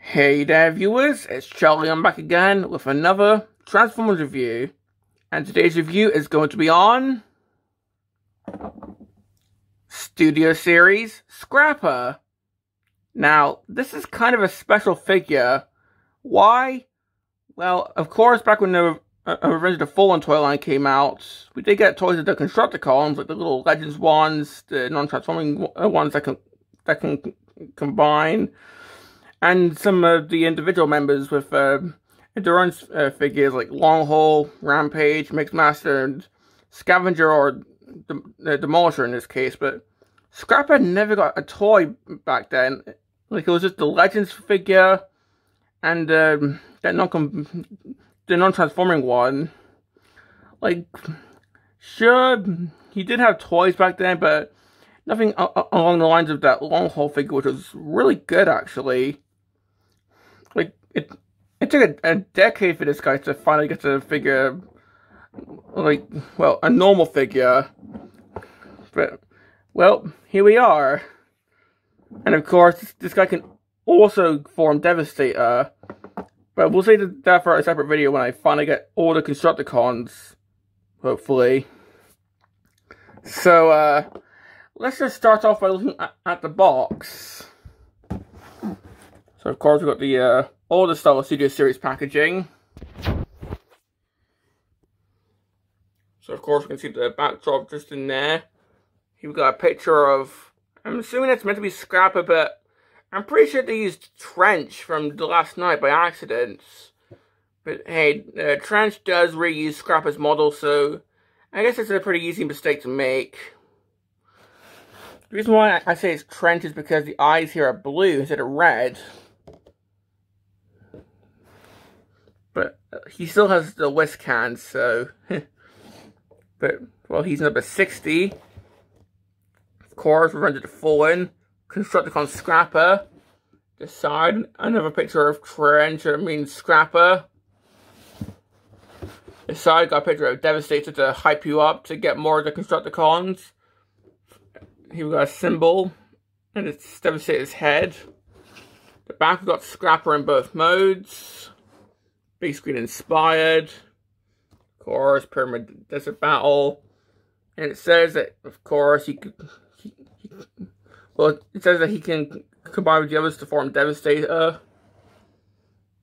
Hey there viewers, it's Charlie. I'm back again with another Transformers review. And today's review is going to be on Studio Series Scrapper. Now, this is kind of a special figure. Why? Well, of course, back when the Revenge of the Fallen toy line came out, we did get toys of the Constructicons, like the little Legends ones, the non-transforming ones that can combine, and some of the individual members with their own figures like Longhaul, Rampage, Mixmaster, and Scavenger, or the Demolisher in this case. But Scrapper never got a toy back then. Like, it was just the Legends figure and the non-transforming one. Like, sure, he did have toys back then, but nothing along the lines of that Longhaul figure, which was really good, actually. Like, it took a decade for this guy to finally get a figure, like, well, a normal figure. But, well, here we are. And of course, this guy can also form Devastator. But we'll save that for a separate video when I finally get all the Constructicons, hopefully. So, let's just start off by looking at the box. So, of course, we've got the older style Studio Series packaging. So, of course, we can see the backdrop just in there. Here we've got a picture of, I'm assuming it's meant to be Scrapper, but I'm pretty sure they used Trench from The Last Night by accident. But hey, Trench does reuse Scrapper's model, so I guess it's a pretty easy mistake to make. The reason why I say it's Trench is because the eyes here are blue instead of red. But he still has the whisk hands, so... But, well, he's number 60. Of course, Revenge of the Fallen. Constructicon Scrapper. This side, another picture of Trench, I mean Scrapper. This side, got a picture of Devastator to hype you up to get more of the Constructicons. Here we got a symbol, and it's Devastator's head. The back, we've got Scrapper in both modes. Big screen inspired. Of course, Pyramid Desert Battle. And it says that, of course, it says that he can combine with the others to form Devastator.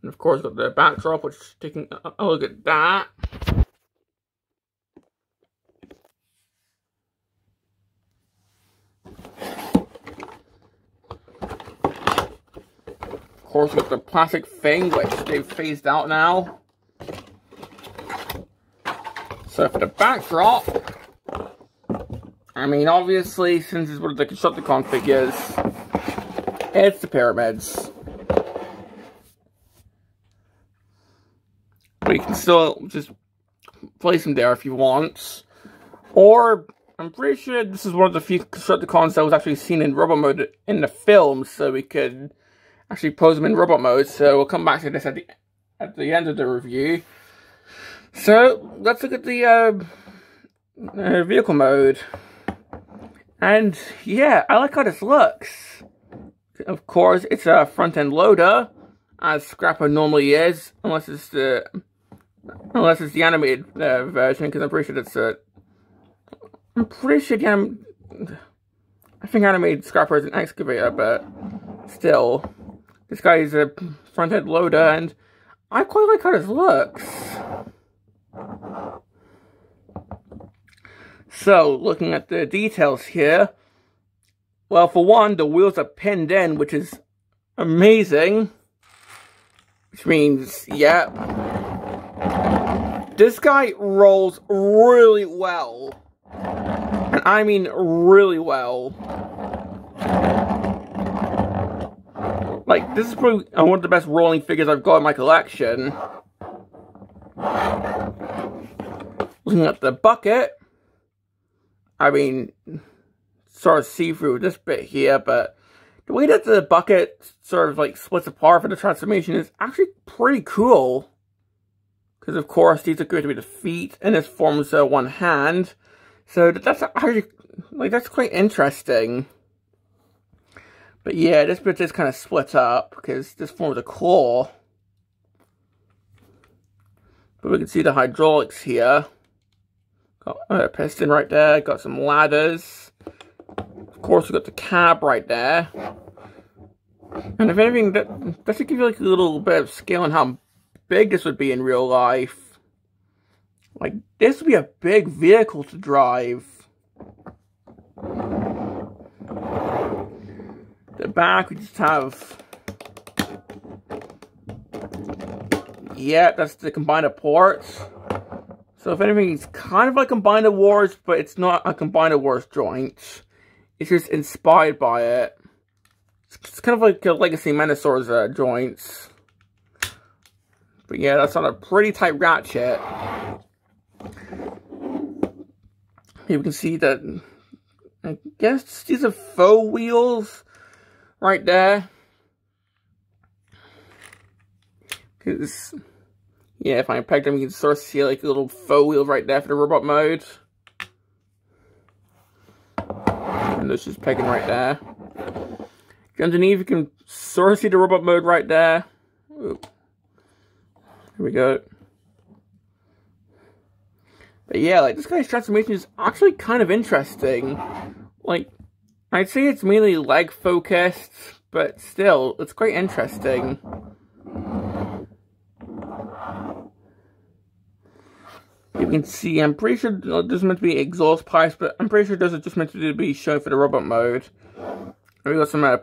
And of course, got the backdrop, which is taking a look at that. Of course, we got the plastic thing, which they've phased out now. So for the backdrop, I mean, obviously, since it's one of the Constructicon figures, it's the pyramids. But you can still just place them there if you want. Or, I'm pretty sure this is one of the few Constructicons that was actually seen in robot mode in the film, so we could actually pose them in robot mode. So we'll come back to this at the end of the review. So, let's look at the vehicle mode. And, yeah, I like how this looks. Of course, it's a front-end loader, as Scrapper normally is, unless it's the animated version, because I'm pretty sure that's I think animated Scrapper is an excavator, but still, this guy is a front-end loader, and I quite like how this looks. So, looking at the details here, well, for one, the wheels are pinned in, which is amazing. Which means, yeah, this guy rolls really well. And I mean really well. Like, this is probably one of the best rolling figures I've got in my collection. Looking at the bucket, I mean, sort of see through this bit here, but the way that the bucket sort of like splits apart for the transformation is actually pretty cool. Because of course these are going to be the feet, and this forms one hand. So that's actually, like, that's quite interesting. But yeah, this bit is kind of split up because this forms a claw. But we can see the hydraulics here. Got a piston right there, got some ladders. Of course, we've got the cab right there. And if anything, that should give you like a little bit of scale on how big this would be in real life. Like, this would be a big vehicle to drive. The back, we just have... Yeah, that's the combiner ports. So if anything, it's kind of like Combiner Wars, but it's not a Combiner Wars joint. It's just inspired by it. It's kind of like a Legacy Menosaur's joints. But yeah, that's on a pretty tight ratchet. Here we can see that, I guess these are faux wheels right there. Because, yeah, if I peg them, you can sort of see like a little faux wheel right there for the robot mode. And this is pegging right there. Underneath, you can sort of see the robot mode right there. Oop. Here we go. But yeah, like, this guy's transformation is actually kind of interesting. Like, I'd say it's mainly leg focused, but still, it's quite interesting. You can see, I'm pretty sure this is meant to be exhaust pipes, but I'm pretty sure this is just meant to be shown for the robot mode. And we got some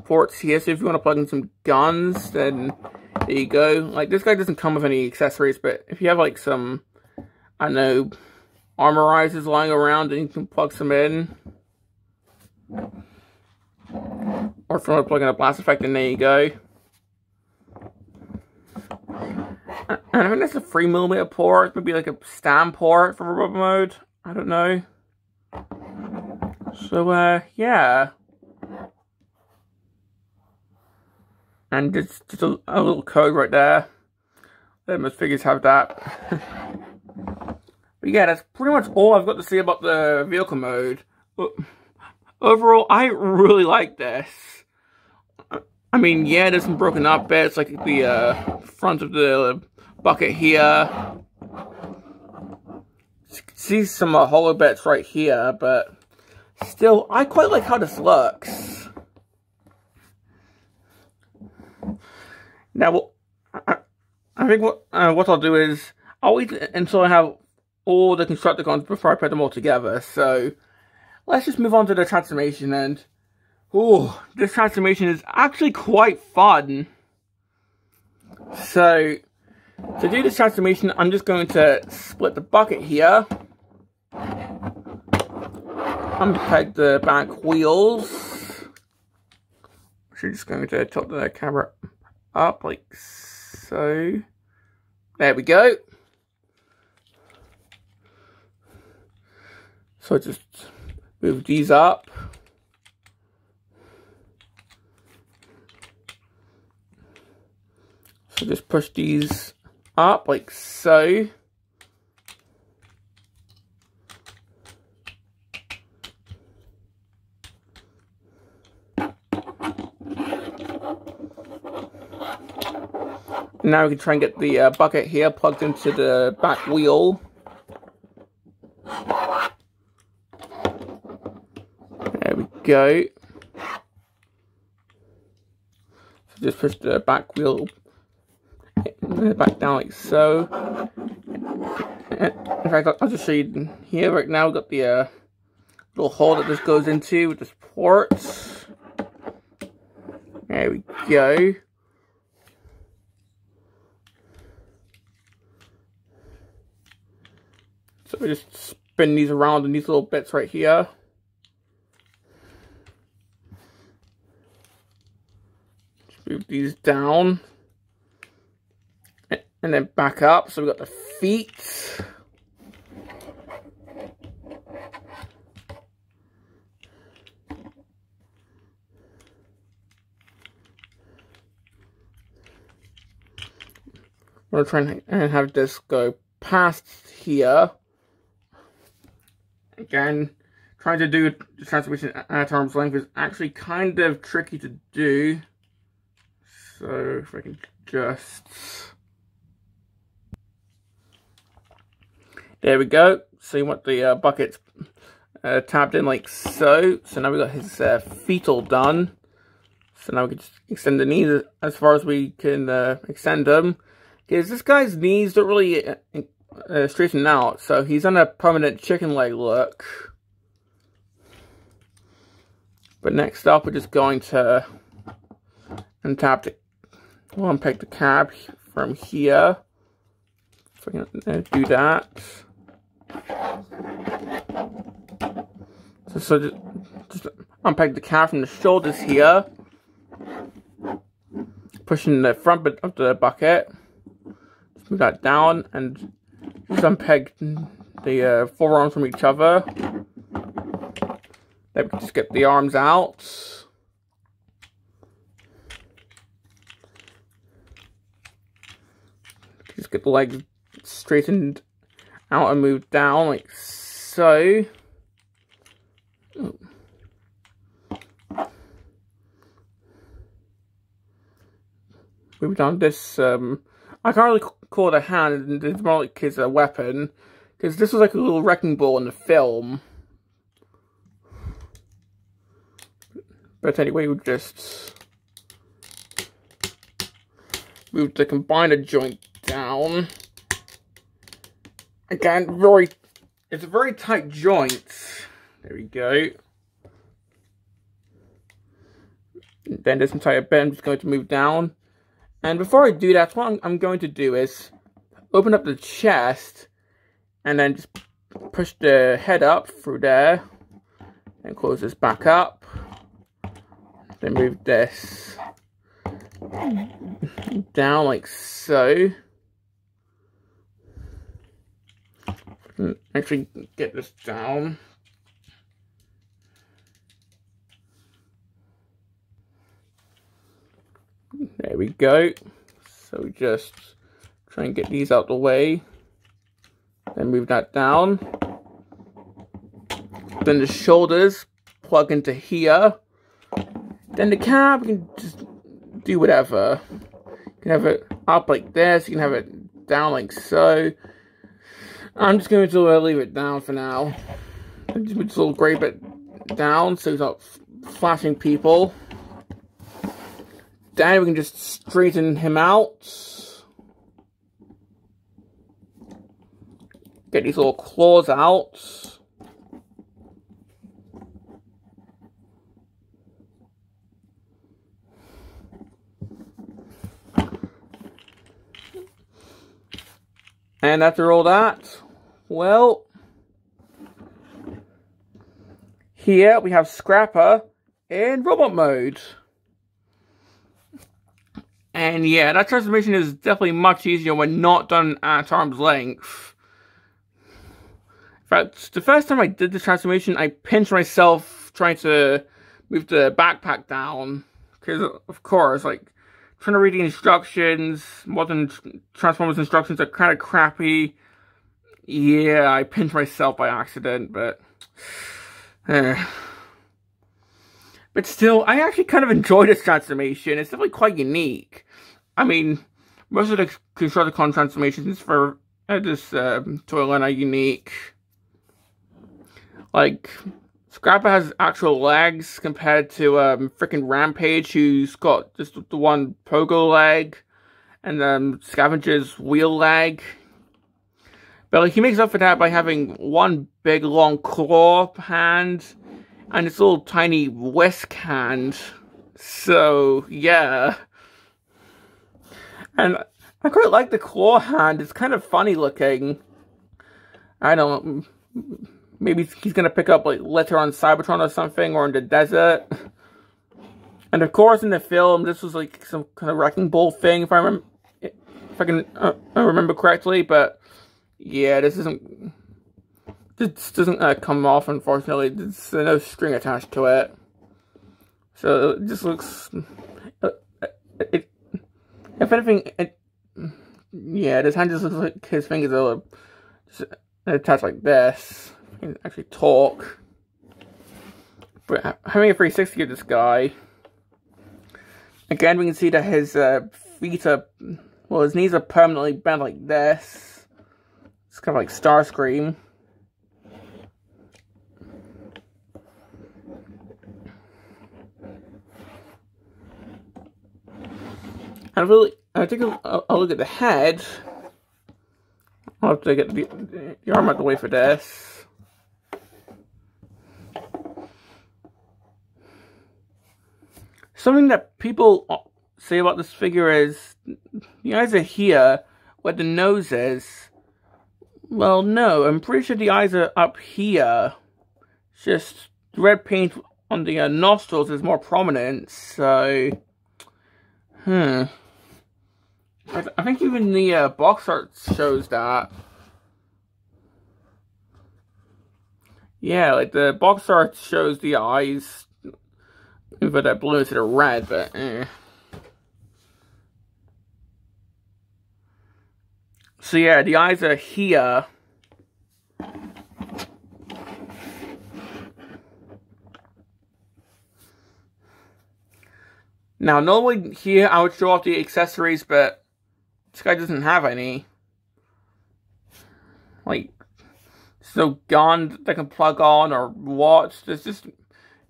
ports here, so if you want to plug in some guns, then there you go. Like, this guy doesn't come with any accessories, but if you have like some, I don't know, armorizers lying around, then you can plug some in. Or if you want to plug in a blast effect, then there you go. And I think that's a 3mm port, maybe like a stand port for robot mode. I don't know. So, yeah. And just a little code right there. Most figures have that. But yeah, that's pretty much all I've got to say about the vehicle mode. Overall, I really like this. I mean, yeah, there's some broken up bits, like the front of the bucket here. You can see some hollow bits right here, but still, I quite like how this looks. Now, I think what I'll do is, I'll wait until I have all the Constructicons before I put them all together. So, let's just move on to the transformation, and ooh, this transformation is actually quite fun. So, to do this transformation, I'm just going to split the bucket here. I'm going to peg the back wheels. So, just going to tilt the camera up like so. There we go. So, just move these up. So just push these up like so. Now we can try and get the bucket here plugged into the back wheel. There we go. So just push the back wheel back down like so. In fact, I'll just show you here right now. We've got the little hole that this goes into with this port. There we go. So we just spin these around in these little bits right here. Just move these down. And then back up. So we've got the feet. I'm going to try and have this go past here. Again, trying to do the transformation at arm's length is actually kind of tricky to do. So if I can just... There we go. So you want the buckets tapped in like so. So now we've got his feet all done. So now we can just extend the knees as far as we can extend them. Because this guy's knees don't really straighten out. So he's on a permanent chicken leg look. But next up, we're just going to untap the... We'll unpick the cab from here. If I can do that. So just unpack the cab from the shoulders here. Pushing the front bit of the bucket. Just move that down and just unpeg the forearms from each other. Then we can just get the arms out. Just get the legs straightened out and moved down like so. Move down this, I can't really call it a hand, it's more like it's a weapon. Because this was like a little wrecking ball in the film. But anyway, we just move the combiner joint down. Again, it's a very tight joint. There we go. Then this entire bit I'm just going to move down. And before I do that, what I'm going to do is open up the chest and then just push the head up through there and close this back up. Then move this down like so. Actually get this down. There we go. So just try and get these out the way. Then move that down. Then the shoulders plug into here. Then the cab, you can just do whatever. You can have it up like this, you can have it down like so. I'm just going to leave it down for now. Just a little grey bit down so it's not flashing people. Then we can just straighten him out. Get these little claws out. And after all that, well, here we have Scrapper in robot mode. And yeah, that transformation is definitely much easier when not done at arm's length. In fact, the first time I did this transformation, I pinched myself trying to move the backpack down. Because, of course, like, trying to read the instructions, modern Transformers instructions are kind of crappy. Yeah, I pinched myself by accident, but... But still, I actually kind of enjoyed this transformation. It's definitely quite unique. I mean, most of the Constructicon transformations for this toy are unique. Like, Scrapper has actual legs compared to freaking Rampage, who's got just the one pogo leg, and Scavenger's wheel leg. But like, he makes up for that by having one big long claw hand and this little tiny whisk hand. So yeah, and I quite like the claw hand. It's kind of funny looking. I don't know. Maybe he's gonna pick up like litter on Cybertron or something, or in the desert. And of course, in the film, this was like some kind of wrecking ball thing, if I can remember correctly. But yeah, this doesn't come off, unfortunately. There's no string attached to it, so it just looks. If anything, yeah, this hand just looks like his fingers are just attached like this. I can actually talk. But having a 360 of this guy, again, we can see that his feet are, well, his knees are permanently bent like this. It's kind of like Starscream. And really, I take a look at the head. I'll have to get the arm out of the way for this. Something that people say about this figure is the eyes are here, where the nose is. Well, no, I'm pretty sure the eyes are up here. It's just the red paint on the nostrils is more prominent, so... I think even the box art shows that. Yeah, like the box art shows the eyes with that blue instead of red, but So yeah, the eyes are here. Now, normally here I would show off the accessories, but this guy doesn't have any. Like, there's no gun that can plug on or watch. There's just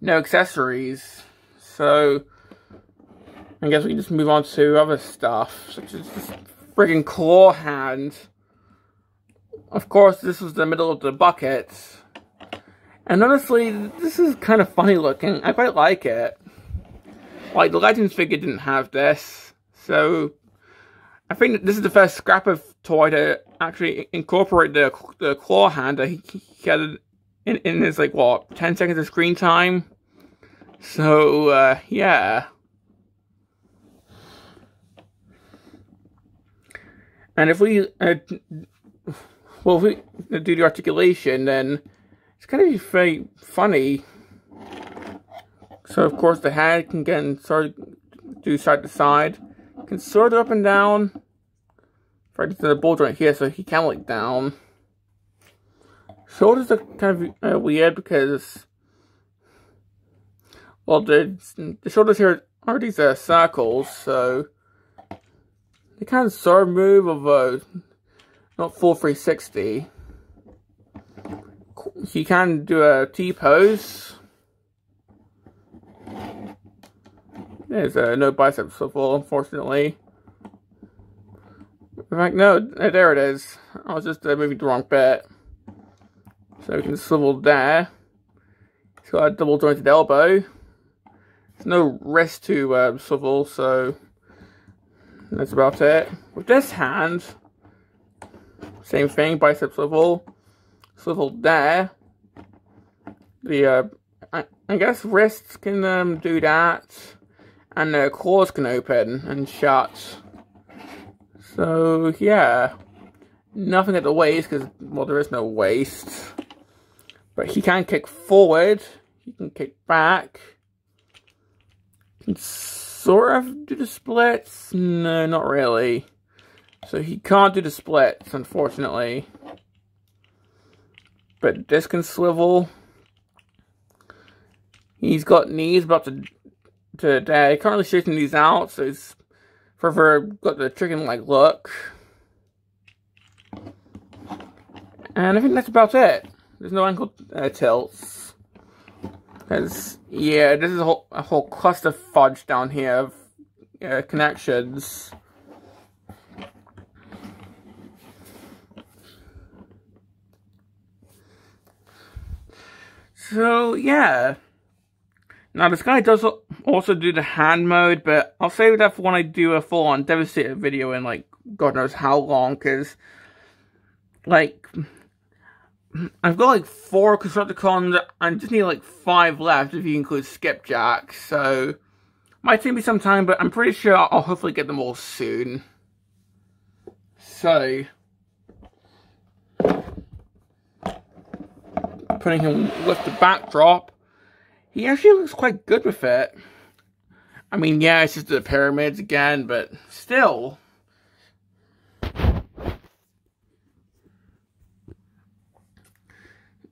no accessories. So, I guess we can just move on to other stuff, such as this friggin' claw hand. Of course, this was the middle of the bucket. And honestly, this is kind of funny looking. I quite like it. Like, the Legends figure didn't have this. So, I think that this is the first scrap of toy to actually incorporate the claw hand that he had in his, like, what, 10 seconds of screen time? So, yeah. And if we, well, if we do the articulation, then it's going to be very funny. So, of course, the head can get sort of do side to side. Can sort of up and down. Right to the ball joint here, so he can look down. Shoulders are kind of weird because, well, the shoulders here are these circles, so they kind of sort of move, although not full 360. He can do a T-pose. There's no bicep swivel, unfortunately. In fact, no, there it is. I was just moving the wrong bit. So we can swivel there. He's got a double jointed elbow. There's no wrist to swivel, so that's about it. With this hand, same thing, bicep swivel. Swivel there. The, I guess wrists can do that. And the claws can open and shut. So, yeah. Nothing at the waist, because, well, there is no waist. But he can kick forward. He can kick back. He can sort of do the splits. No, not really. So he can't do the splits, unfortunately. But this can swivel. He's got knees about to currently shooting these out, so he's further got the chicken-like look. And I think that's about it. There's no ankle tilts. Because, yeah, this is a whole cluster fudge down here of connections. So, yeah. Now, this guy does also do the hand mode, but I'll save that for when I do a full-on Devastator video in, like, God knows how long, because, like, I've got, like, 4 Constructicons, and I just need, like, 5 left if you include Skipjack, so might take me some time, but I'm pretty sure I'll hopefully get them all soon. So, putting him with the backdrop, he actually looks quite good with it. I mean, yeah, it's just the pyramids again, but still.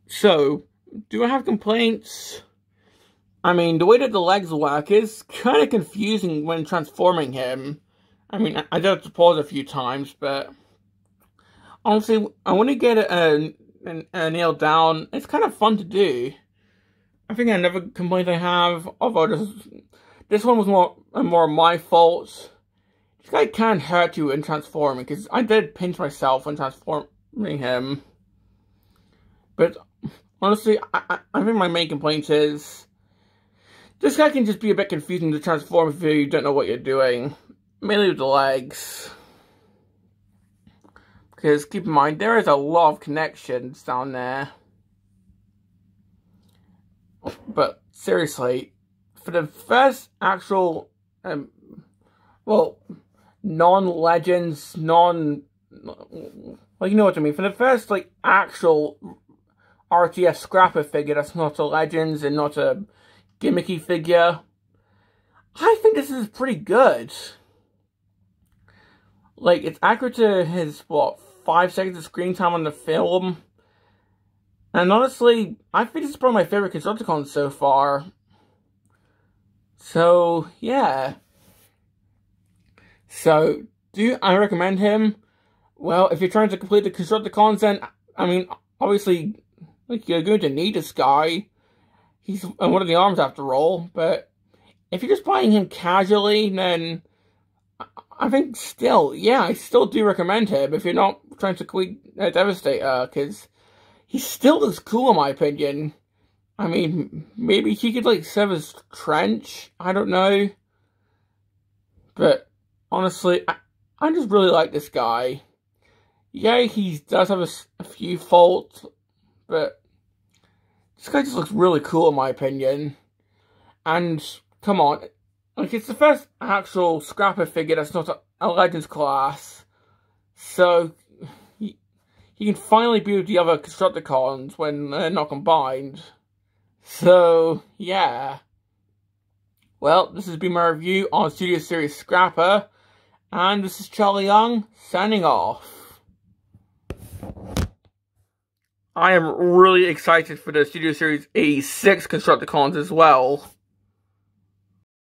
So, do I have complaints? I mean, the way that the legs work is kind of confusing when transforming him. I mean, I did have to pause a few times, but honestly, I want to get it nailed down. It's kind of fun to do. I think another complaint I have, although this one was more my fault. This guy can hurt you in transforming, because I did pinch myself when transforming him. But honestly, I think my main complaint is this guy can just be a bit confusing to transform if you don't know what you're doing. Mainly with the legs. Because keep in mind, there is a lot of connections down there. But seriously, for the first actual, non-legends, well, you know what I mean. For the first, like, actual RTS scrapper figure that's not a Legends and not a gimmicky figure, I think this is pretty good. Like, it's accurate to his, 5 seconds of screen time on the film. And honestly, I think this is probably my favorite Constructicon so far. So, yeah. So, do I recommend him? Well, if you're trying to complete the Constructicons, then, I mean, obviously, like, you're going to need this guy. He's one of the arms after all, but if you're just buying him casually, then I think still, yeah, I still do recommend him if you're not trying to complete Devastator, because he still looks cool in my opinion. I mean, maybe he could, like, serve as Trench, I don't know. But, honestly, I just really like this guy. Yeah, he does have a few faults, but this guy just looks really cool in my opinion. And, come on, like, it's the first actual scrapper figure that's not a Legends class. So, he can finally be with the other Constructicons when they're not combined. So, yeah. Well, this has been my review on Studio Series Scrapper. And this is Charlie Young, signing off. I am really excited for the Studio Series 86 Constructicons as well.